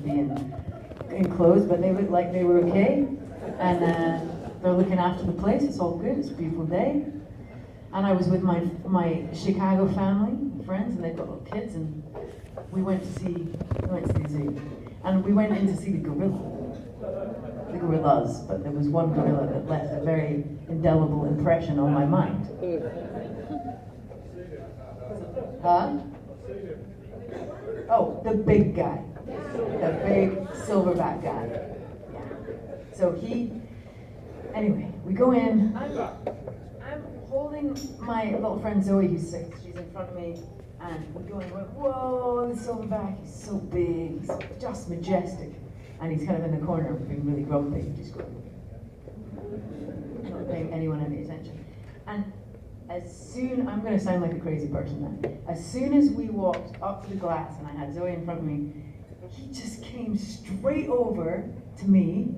be in clothes, but they looked like they were okay. And they're looking after the place. It's all good. It's a beautiful day. And I was with my Chicago family, friends, and they've got little kids, and we went to see the zoo. And we went in to see the gorillas, but there was one gorilla that left a very indelible impression on my mind. Huh? Oh, the big guy. The big silverback guy. Yeah. So anyway, we go in. I'm holding my little friend Zoe, who's 6. She's in front of me. And we go in, we're like, whoa, the silverback, he's so big, he's just majestic. And he's kind of in the corner, being really grumpy, just going, not paying anyone any attention. And I'm going to sound like a crazy person now. As soon as we walked up to the glass and I had Zoe in front of me, he just came straight over to me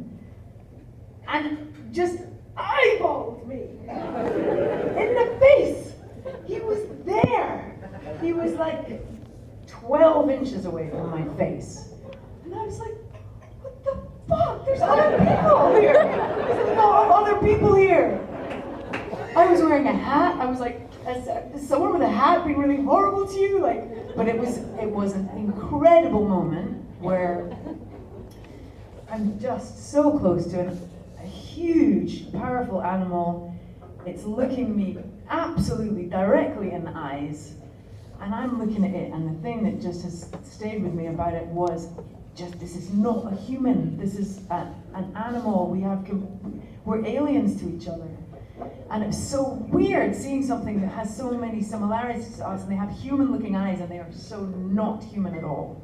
and just eyeballed me in the face. He was there. He was like 12 inches away from my face. And I was like, what the fuck? There's other people here. There's a lot of other people here. I was wearing a hat. I was like, is someone with a hat being really horrible to you? But it was an incredible moment where I'm just so close to a huge, powerful animal. It's looking me absolutely directly in the eyes, and I'm looking at it, and the thing that just has stayed with me about it was this is not a human. This is an animal. We're aliens to each other. And it's so weird seeing something that has so many similarities to us, and they have human-looking eyes, and they are so not human at all.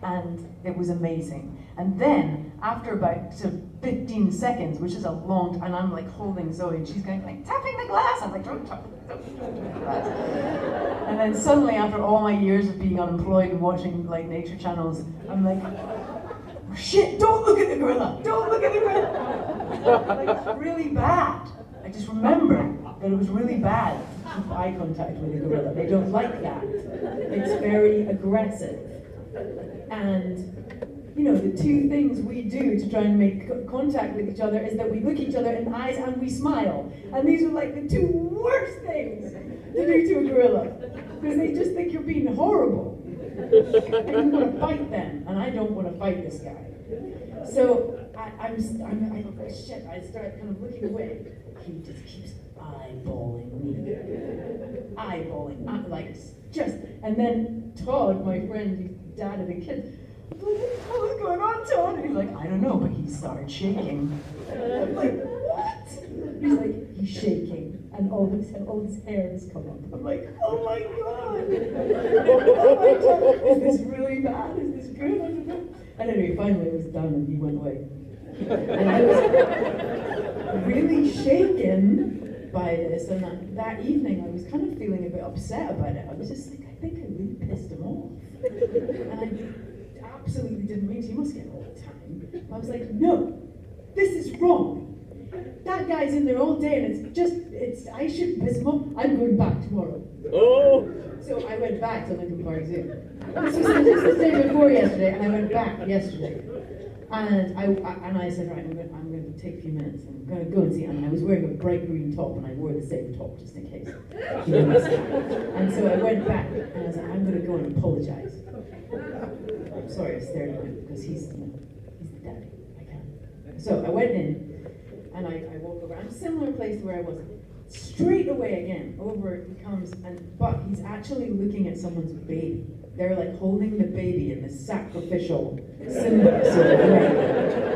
And it was amazing. And then, after about 15 seconds, which is a long time, and I'm like holding Zoe, and she's going like, tapping the glass. I'm like, don't tap the glass. And then suddenly, after all my years of being unemployed and watching like nature channels, I'm like, shit, don't look at the gorilla, don't look at the gorilla. Like, really bad. I just remember that it was really bad to keep eye contact with a gorilla. They don't like that. It's very aggressive. And, the two things we do to try and make contact with each other is that we look each other in the eyes and we smile. And these are like the two worst things to do to a gorilla. Because they just think you're being horrible. And you want to fight them. And I don't want to fight this guy. So I start kind of looking away. He just keeps eyeballing me. And then Todd, my friend, dad of the kids, what's going on, Todd? And he's like, I don't know, but he started shaking. I'm like, what? He's like, he's shaking, and all his hair has come up. I'm like, oh my god! Oh my god! Is this really bad? Is this good? I don't know. And anyway, finally it was done, and he went away. And I was really shaken by this, and that evening I was kind of feeling a bit upset about it. I was just like, I think I really pissed him off. And I absolutely didn't mean to. He must get it all the time. I was like, no, this is wrong. That guy's in there all day, and I shouldn't piss him off. I'm going back tomorrow. Oh! So I went back to Lincoln Park Zoo. This was the day before yesterday, and I went back yesterday. And I said, right, I'm going to take a few minutes. I'm going to go and see. And I was wearing a bright green top, and I wore the same top just in case. And so I went back, and I was like, I'm going to go and apologize. I'm sorry I stared at him, because he's the daddy. I can't. So I went in, and I walk around a similar place to where I was. Straight away again, over he comes, but he's actually looking at someone's baby. They're like holding the baby in this sacrificial symbol sort of way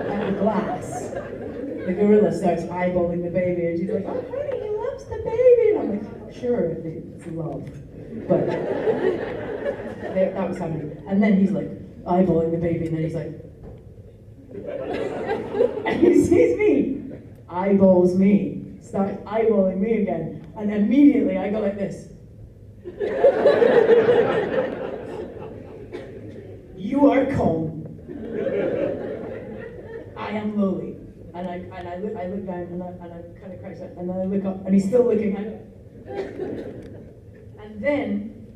at the glass. The gorilla starts eyeballing the baby, and she's like, oh honey, he loves the baby. And I'm like, sure, it's love. But that was happening. And then he's like eyeballing the baby, and then he's like, and he sees me, eyeballs me. Starts eyeballing me again, and immediately I go like this. You are calm. I am lowly. And I look down and I kind of crash out, and then I look up and he's still looking at me. And then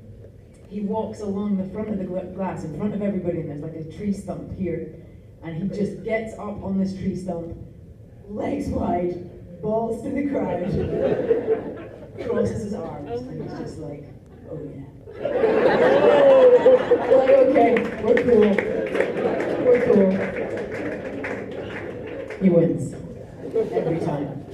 he walks along the front of the glass in front of everybody, and there's like a tree stump here, and he just gets up on this tree stump, legs wide, balls to the crowd, crosses his arms, and he's just like, oh yeah. I'm like, okay, we're cool. We're cool. He wins every time.